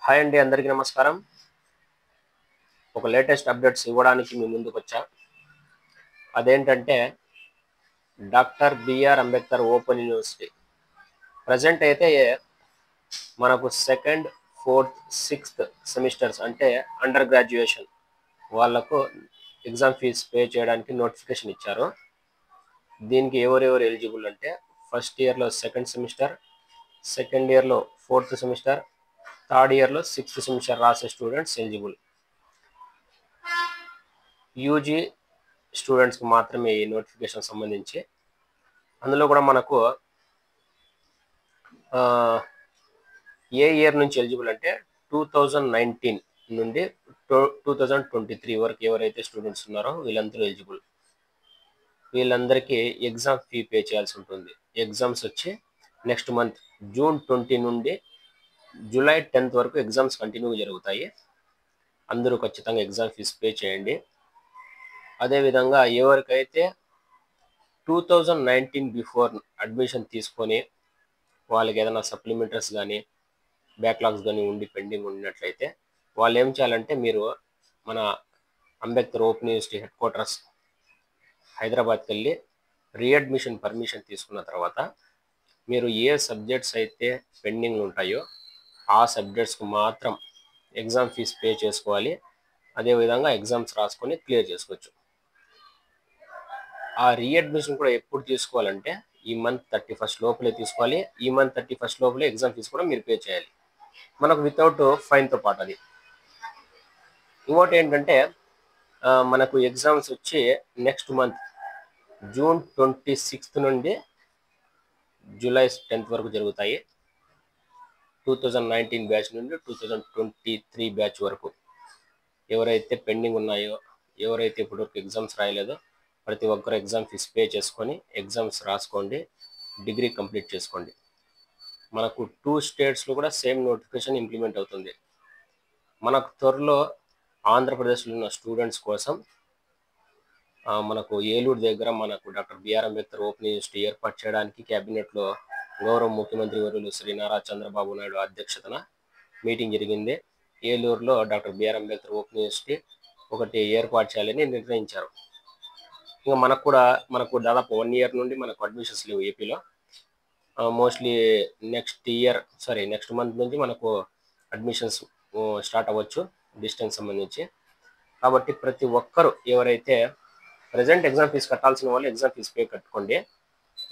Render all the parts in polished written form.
Hi అండి, అందరికీ నమస్కారం. ఒక లేటెస్ట్ అప్డేట్స్ ఇవ్వడానికి మీ ముందుకు వచ్చా. అదేంటంటే doctor BR Ambedkar open university present అయితే మనకు సెకండ్, ఫోర్త్, సిక్స్త్ సెమిస్టర్స్ అంటే అండర్ గ్రాడ్యుయేషన్ వాళ్ళకు ఎగ్జామ్ ఫీజ్ పే చేయడానికి నోటిఫికేషన్ ఇచ్చారు. దీనికి ఎవరెవరు ఎలిజిబుల్ అంటే ఫస్ట్ ఇయర్లో సెకండ్ సెమిస్టర్, సెకండ్ ఇయర్లో ఫోర్త్ సెమిస్టర్, థర్డ్ ఇయర్లో సిక్స్త్ సెమిస్టర్ రాసే స్టూడెంట్స్ ఎలిజిబుల్. యూజీ స్టూడెంట్స్కి మాత్రమే ఈ నోటిఫికేషన్ సంబంధించి. అందులో కూడా మనకు ఏ ఇయర్ నుంచి ఎలిజిబుల్ అంటే 2019 నుండి 2023 వరకు ఎవరైతే స్టూడెంట్స్ ఉన్నారో వీళ్ళందరూ ఎలిజిబుల్. వీళ్ళందరికీ ఎగ్జామ్ ఫీ పే చేయాల్సి ఉంటుంది. ఎగ్జామ్స్ వచ్చి నెక్స్ట్ మంత్ జూన్ 20 నుండి జూలై 10th వరకు ఎగ్జామ్స్ కంటిన్యూ జరుగుతాయి. అందరూ ఖచ్చితంగా ఎగ్జామ్ ఫీజు పే చేయండి. అదేవిధంగా ఎవరికైతే 2019 బిఫోర్ అడ్మిషన్ తీసుకొని వాళ్ళకి ఏదైనా సప్లిమెంటరీస్ కానీ బ్యాక్లాగ్స్ కానీ ఉండి పెండింగ్ ఉన్నట్లయితే వాళ్ళు ఏం చేయాలంటే మీరు మన Ambedkar open university head quarters హైదరాబాద్కి వెళ్ళి రీఅడ్మిషన్ పర్మిషన్ తీసుకున్న తర్వాత మీరు ఏ సబ్జెక్ట్స్ అయితే పెండింగ్ ఉంటాయో ఆ సబ్జెక్ట్స్కి మాత్రం ఎగ్జామ్ ఫీజు పే చేసుకోవాలి. అదేవిధంగా ఎగ్జామ్స్ రాసుకొని క్లియర్ చేసుకోవచ్చు. ఆ రీఅడ్మిషన్ కూడా ఎప్పుడు తీసుకోవాలంటే ఈ మంత్ 31st లోపలే తీసుకోవాలి. ఈ మంత్ 31st లోపలే ఎగ్జామ్ ఫీజు కూడా మీరు పే చేయాలి, మనకు వితౌట్ ఫైన్తో పాటు. అది ఇంకోటి ఏంటంటే మనకు ఎగ్జామ్స్ వచ్చి నెక్స్ట్ మంత్ జూన్ 26th నుండి జూలై 10th వరకు జరుగుతాయి. 2019 బ్యాచ్ నుండి 2023 బ్యాచ్ వరకు ఎవరైతే పెండింగ్ ఉన్నాయో, ఎవరైతే ఇప్పటివరకు ఎగ్జామ్స్ రాయలేదో ప్రతి ఒక్కరు ఎగ్జామ్ ఫీజు పే చేసుకొని ఎగ్జామ్స్ రాసుకోండి, డిగ్రీ కంప్లీట్ చేసుకోండి. మనకు 2 స్టేట్స్లో కూడా సేమ్ నోటిఫికేషన్ ఇంప్లిమెంట్ అవుతుంది. మనకు త్వరలో ఆంధ్రప్రదేశ్లో ఉన్న స్టూడెంట్స్ కోసం మనకు ఏలూరు దగ్గర మనకు doctor BR Ambedkar open university ఏర్పాటు చేయడానికి క్యాబినెట్లో గౌరవ ముఖ్యమంత్రి వర్యులు శ్రీ నారా చంద్రబాబు నాయుడు అధ్యక్షతన మీటింగ్ జరిగింది. ఏలూరులో doctor BR Ambedkar open university ఒకటి ఏర్పాటు చేయాలని నిర్ణయించారు. ఇంకా మనకు దాదాపు 1 year నుండి మనకు అడ్మిషన్స్ లేవు ఏపీలో. మోస్ట్లీ నెక్స్ట్ మంత్ నుంచి మనకు అడ్మిషన్స్ స్టార్ట్ అవ్వచ్చు డిస్టెన్స్ సంబంధించి. కాబట్టి ప్రతి ఒక్కరు ఎవరైతే ప్రజెంట్ ఎగ్జామ్ ఫీజు కట్టాల్సిన వాళ్ళు ఎగ్జామ్ ఫీజు పే కట్టుకోండి.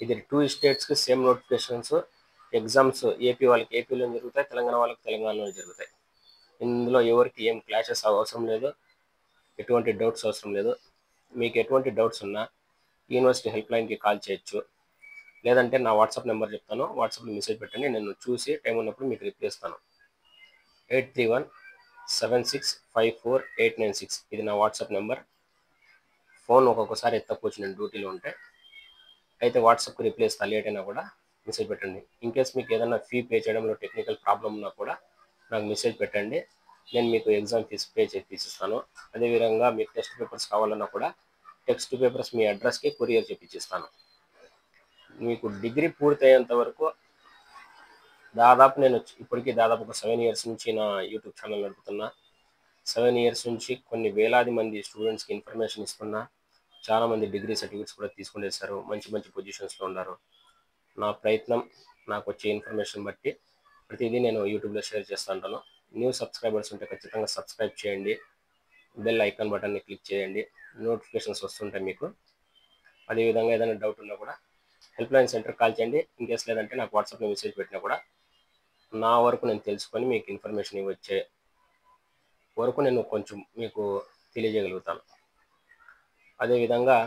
ఇది 2 స్టేట్స్కి సేమ్ నోటిఫికేషన్స్. ఎగ్జామ్స్ ఏపీ వాళ్ళకి ఏపీలో జరుగుతాయి, తెలంగాణ వాళ్ళకి తెలంగాణలో జరుగుతాయి. ఇందులో ఎవరికి ఏం క్లాషెస్ అవసరం లేదు, ఎటువంటి డౌట్స్ అవసరం లేదు. మీకు ఎటువంటి డౌట్స్ ఉన్నా యూనివర్సిటీ హెల్ప్ లైన్కి కాల్ చేయొచ్చు, లేదంటే నా వాట్సాప్ నెంబర్ చెప్తాను, వాట్సాప్లో మెసేజ్ పెట్టండి, నేను చూసి టైం ఉన్నప్పుడు మీకు రిప్లై ఇస్తాను. 8317654896 ఇది నా వాట్సాప్ నెంబర్. ఫోన్ ఒక్కొక్కసారి ఎత్తకపోవచ్చు నేను డ్యూటీలో ఉంటే, అయితే వాట్సాప్కి రిప్లై ఇస్తాను. లేట్ అయినా కూడా మెసేజ్ పెట్టండి. ఇన్ కేస్ మీకు ఏదైనా ఫీ పే చేయడంలో టెక్నికల్ ప్రాబ్లం ఉన్నా కూడా నాకు మెసేజ్ పెట్టండి, నేను మీకు ఎగ్జామ్ ఫీజు పే చేపిస్తాను. అదేవిధంగా మీకు టెస్ట్ పేపర్స్ కావాలన్నా కూడా టెక్స్ట్ పేపర్స్ మీ అడ్రస్కి కొరియర్ చేపించిస్తాను. మీకు డిగ్రీ పూర్తయ్యేంత వరకు నేను ఇప్పటికీ దాదాపు ఒక 7 years నుంచి నా యూట్యూబ్ ఛానల్ నడుపుతున్నా. 7 years నుంచి కొన్ని వేలాది మంది స్టూడెంట్స్కి ఇన్ఫర్మేషన్ ఇస్తున్నా. చాలామంది డిగ్రీ సర్టిఫికేట్స్ కూడా తీసుకునేసారు, మంచి మంచి పొజిషన్స్లో ఉన్నారు. నా ప్రయత్నం, నాకు వచ్చే ఇన్ఫర్మేషన్ బట్టి ప్రతిదీ నేను యూట్యూబ్లో షేర్ చేస్తూ ఉంటాను. న్యూ సబ్స్క్రైబర్స్ ఉంటే ఖచ్చితంగా సబ్స్క్రైబ్ చేయండి, బెల్ ఐకాన్ బటన్ని క్లిక్ చేయండి, నోటిఫికేషన్స్ వస్తుంటాయి మీకు. అదేవిధంగా ఏదైనా డౌట్ ఉన్నా కూడా హెల్ప్ లైన్ సెంటర్ కాల్ చేయండి. ఇన్ కేస్ లేదంటే నాకు వాట్సాప్లో మెసేజ్ పెట్టినా కూడా నా వరకు నేను తెలుసుకొని మీకు ఇన్ఫర్మేషన్ ఇవ్వచ్చే వరకు నేను కొంచెం మీకు తెలియజేయగలుగుతాను. అదేవిధంగా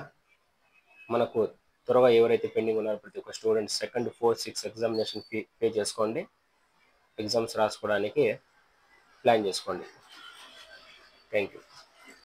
మనకు త్వరగా ఎవరైతే పెండింగ్ ఉన్నారో ప్రతి ఒక్క student second, fourth, sixth examination fee pay చేసుకోండి, ఎగ్జామ్స్ రాసుకోవడానికి ప్లాన్ చేసుకోండి. Thank you.